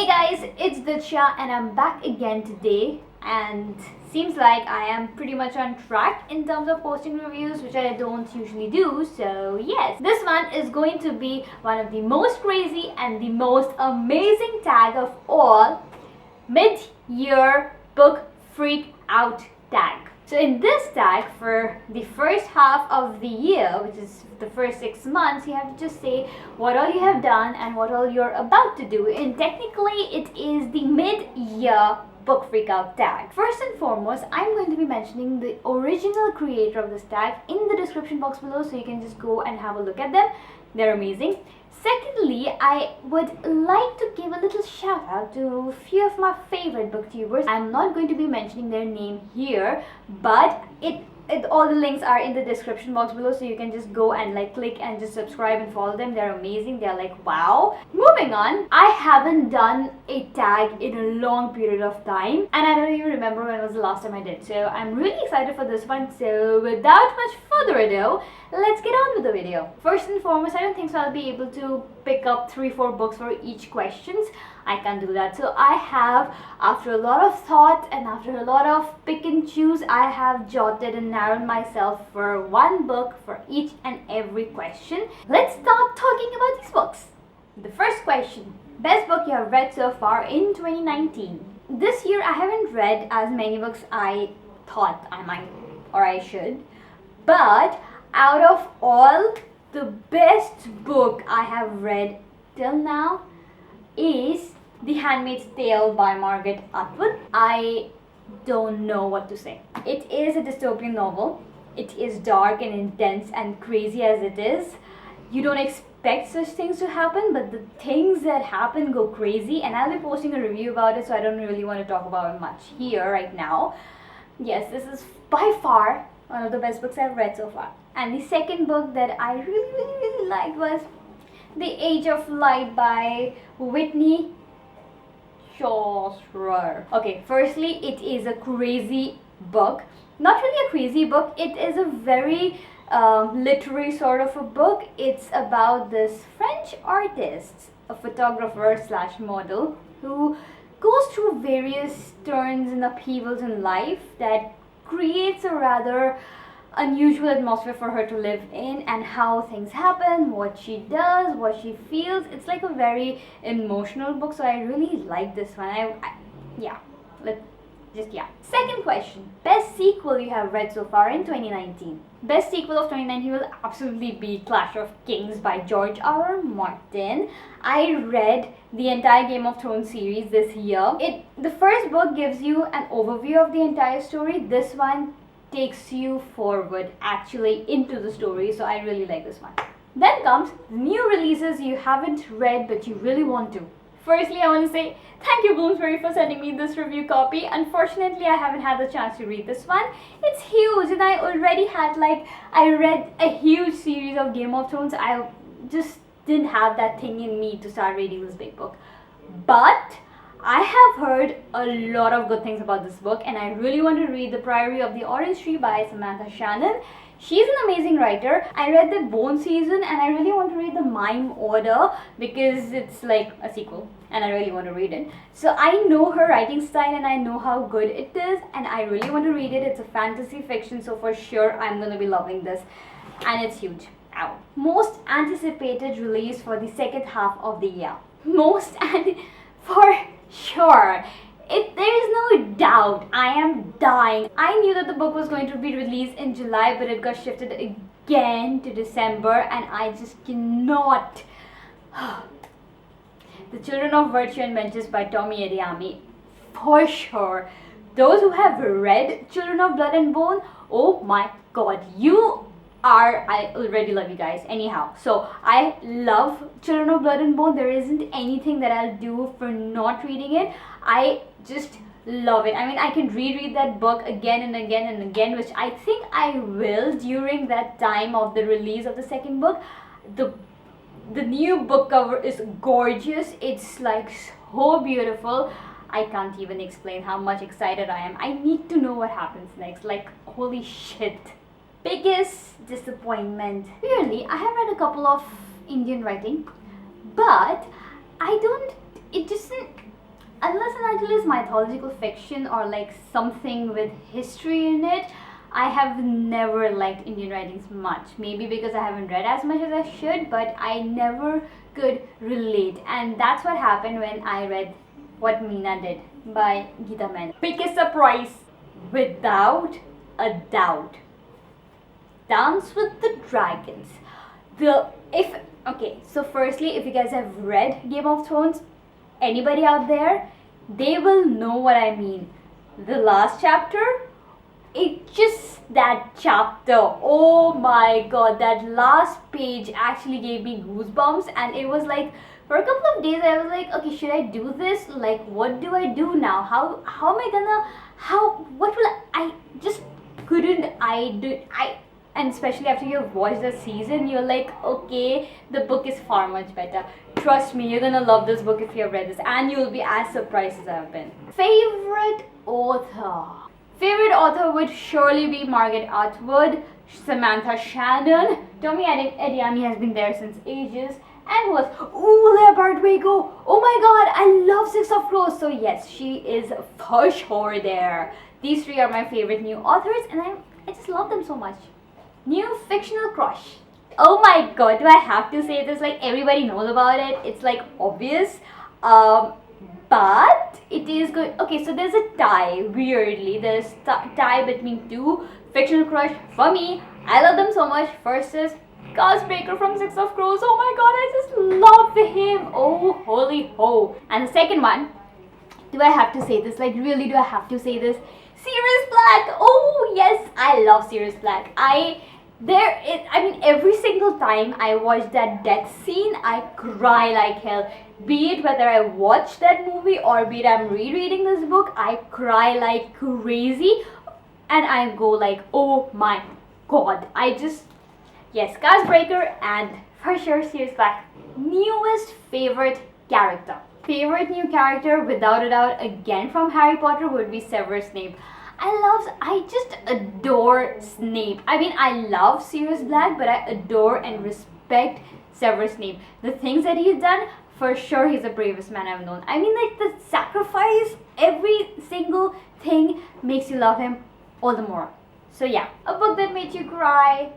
guys, it's Diksha and I'm back again today, and seems like I am pretty much on track in terms of posting reviews, which I don't usually do. So yes, this one is going to be one of the most crazy and the most amazing tag of all, mid-year book freak out tag. So in this tag, for the first half of the year, which is the first 6 months, you have to just say what all you have done and what all you're about to do. And technically, it is the mid-year book freakout tag. First and foremost, I'm going to be mentioning the original creator of this tag in the description box below, so you can just go and have a look at them. They're amazing. Secondly, I would like to give a little shout out to a few of my favorite booktubers. I'm not going to be mentioning their name here, but all the links are in the description box below, so you can just go and click and just subscribe and follow them. They're amazing. They're like wow. Moving on, I haven't done a tag in a long period of time, and I don't even remember when was the last time I did. So I'm really excited for this one. So without much further ado, let's get on with the video. First and foremost, I don't think so I'll be able to pick up 3-4 books for each questions. I can't do that. So I have, after a lot of thought and after a lot of pick and choose, I have jotted and narrowed myself for one book for each and every question. Let's start talking about these books. The first question: best book you have read so far in 2019. This year I haven't read as many books I thought I might or I should, but out of all, the best book I have read till now is The Handmaid's Tale by Margaret Atwood. I don't know what to say. It is a dystopian novel. It is dark and intense and crazy as it is. You don't expect such things to happen, but the things that happen go crazy, and I'll be posting a review about it, so I don't really want to talk about it much here right now. Yes, this is by far one of the best books I've read so far. And the second book that I really liked was The Age of Light by Whitney Chaucer. Okay, firstly, it is a crazy book. Not really a crazy book, it is a very literary sort of a book. It's about this French artist, a photographer slash model, who goes through various turns and upheavals in life that creates a rather unusual atmosphere for her to live in, and how things happen, what she does, what she feels. It's like a very emotional book, so I really like this one. Second question: best sequel you have read so far in 2019. Best sequel of 2019 will absolutely be Clash of Kings by George R.R. Martin. I read the entire Game of Thrones series this year. The first book gives you an overview of the entire story. This one takes you forward actually into the story, so I really like this one. Then comes new releases you haven't read but you really want to. Firstly, I want to say thank you, Bloomsbury, for sending me this review copy. Unfortunately, I haven't had the chance to read this one. It's huge, and I already had I read a huge series of Game of Thrones. I just didn't have that thing in me to start reading this big book. But I have heard a lot of good things about this book, and I really want to read The Priory of the Orange Tree by Samantha Shannon. She's an amazing writer. I read the Bone season, and I really want to read the Mime Order because it's like a sequel, and I really want to read it. So I know her writing style, and I know how good it is, and I really want to read it. It's a fantasy fiction, so for sure I'm going to be loving this, and it's huge. Ow. Most anticipated release for the second half of the year. For sure. There is no doubt. I am dying. I knew that the book was going to be released in July, but it got shifted again to December, and I just cannot. The Children of Virtue and Vengeance by Tommy Adeyemi. For sure. Those who have read Children of Blood and Bone, oh my god, I already love you guys. Anyhow, so I love Children of Blood and Bone. There isn't anything that I'll do for not reading it. I just love it. I mean, I can reread that book again and again and again, which I think I will during that time of the release of the second book. The new book cover is gorgeous. It's like so beautiful. I can't even explain how much excited I am. I need to know what happens next. Like, holy shit. Biggest disappointment. Really, I have read a couple of Indian writing, but it doesn't unless and until it's mythological fiction or like something with history in it, I have never liked Indian writings much. Maybe because I haven't read as much as I should, but I never could relate. And that's what happened when I read What Meena Did by Geeta Menon. Biggest surprise, without a doubt, Dance with the Dragons. So firstly, if you guys have read Game of Thrones, anybody out there, they will know what I mean. The last chapter, that chapter, oh my god, that last page actually gave me goosebumps. And it was like, for a couple of days I was like, okay, should I do this? Like, what do I do now? How am I gonna, what will I just couldn't I do, and especially after you've watched the season, you're like, okay, the book is far much better. Trust me, you're gonna love this book if you have read this, and you'll be as surprised as I've been. Favorite author? Favorite author would surely be Margaret Atwood, Samantha Shannon. Tommy Adeyemi has been there since ages. And who else? Leah Bardugo. Oh my god, I love Six of Crows. So yes, she is for sure there. These three are my favorite new authors, and I just love them so much. New fictional crush. Oh my god, do I have to say this? Like, everybody knows about it. It's like obvious. But it is good. Okay, so there's a tie. Weirdly, there's tie between two fictional crush for me. I love them so much. First is Baker from Six of Crows. Oh my god, I just love him. Oh, holy ho. And the second one, do I have to say this? Like, really, do I have to say this? Sirius Black. Oh yes, I love Sirius Black. Every single time I watch that death scene, I cry like hell. Be it whether I watch that movie or be it I'm rereading this book, I cry like crazy. And I go like, oh my god. Yes, Breaker and for sure Sirius Black. Newest favorite character. Favorite new character, without a doubt, again from Harry Potter, would be Severus Snape. I just adore Snape. I love Sirius Black, but I adore and respect Severus Snape. The things that he's done, for sure he's the bravest man I've known. Like the sacrifice, every single thing makes you love him all the more. So yeah, a book that made you cry,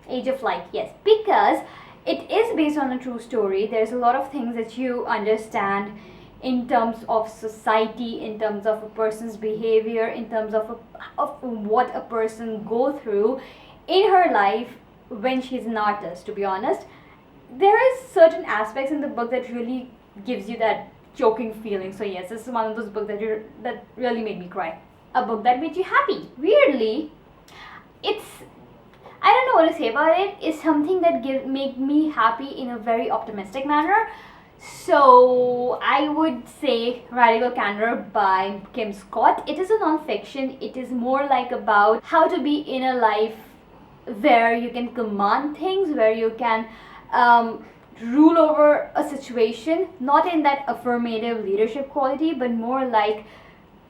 Age of Light, yes, because it is based on a true story. There's a lot of things that you understand in terms of society, in terms of a person's behavior, in terms of what a person go through in her life when she's an artist. To be honest, there is certain aspects in the book that really gives you that choking feeling. So yes, this is one of those books that really made me cry. A book that made you happy. Weirdly, I don't know what to say about it. It's something that made me happy in a very optimistic manner. So I would say Radical Candor by Kim Scott. It is a non-fiction. It is more like about how to be in a life where you can command things, where you can rule over a situation, not in that affirmative leadership quality, but more like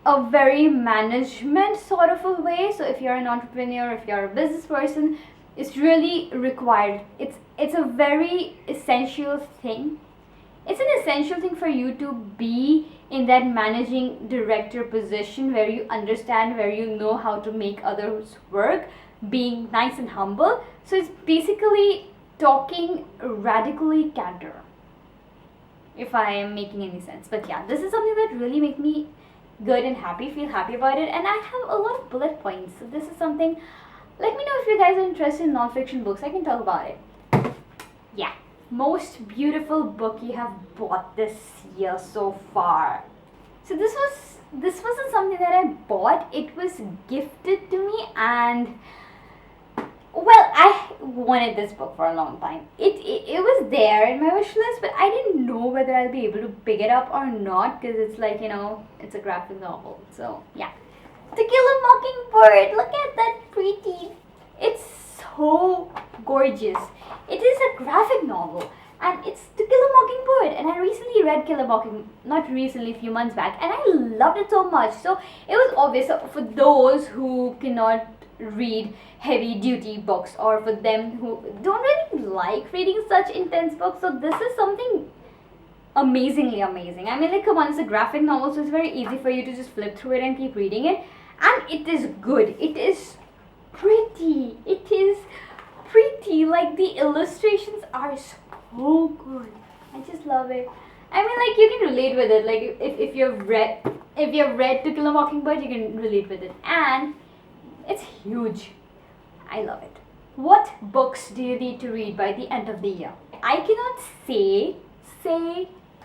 a very management sort of a way. So if you're an entrepreneur, if you're a business person, it's really required. It's a very essential thing. It's an essential thing for you to be in that managing director position where you understand, where you know how to make others work, being nice and humble. So it's basically talking radically candor, if I am making any sense. But yeah, this is something that really made me good and happy, feel happy about it. And I have a lot of bullet points. So this is something, let me know if you guys are interested in non-fiction books. I can talk about it. Yeah. Most beautiful book you have bought this year so far. So this wasn't something that I bought. It was gifted to me, and well, I wanted this book for a long time. It was there in my wish list, but I didn't know whether I'll be able to pick it up or not, because it's like, it's a graphic novel. So yeah, To Kill a Mockingbird. Look at that pretty. It's so gorgeous. It is a graphic novel, and it's To Kill a Mockingbird. And I recently read not recently, a few months back, and I loved it so much. So it was obvious for those who cannot read heavy duty books, or for them who don't really like reading such intense books. So this is something amazingly amazing. I mean, like, come on, it's a graphic novel, so it's very easy for you to just flip through it and keep reading it. And it is good. It is pretty. It is pretty. Like, the illustrations are so good. I just love it. I mean, like, you can relate with it. Like, if you've read To Kill a Mockingbird, you can relate with it. And it's huge. I love it. What books do you need to read by the end of the year? I cannot say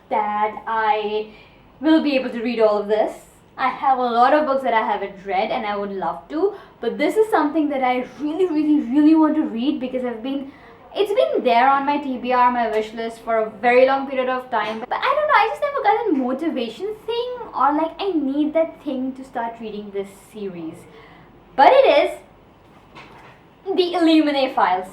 that I will be able to read all of this. I have a lot of books that I haven't read and I would love to, but this is something that I really want to read because it's been there on my TBR, my wish list for a very long period of time. But I don't know, I just never got that motivation thing, or like I need that thing to start reading this series. But it is The Illuminae Files.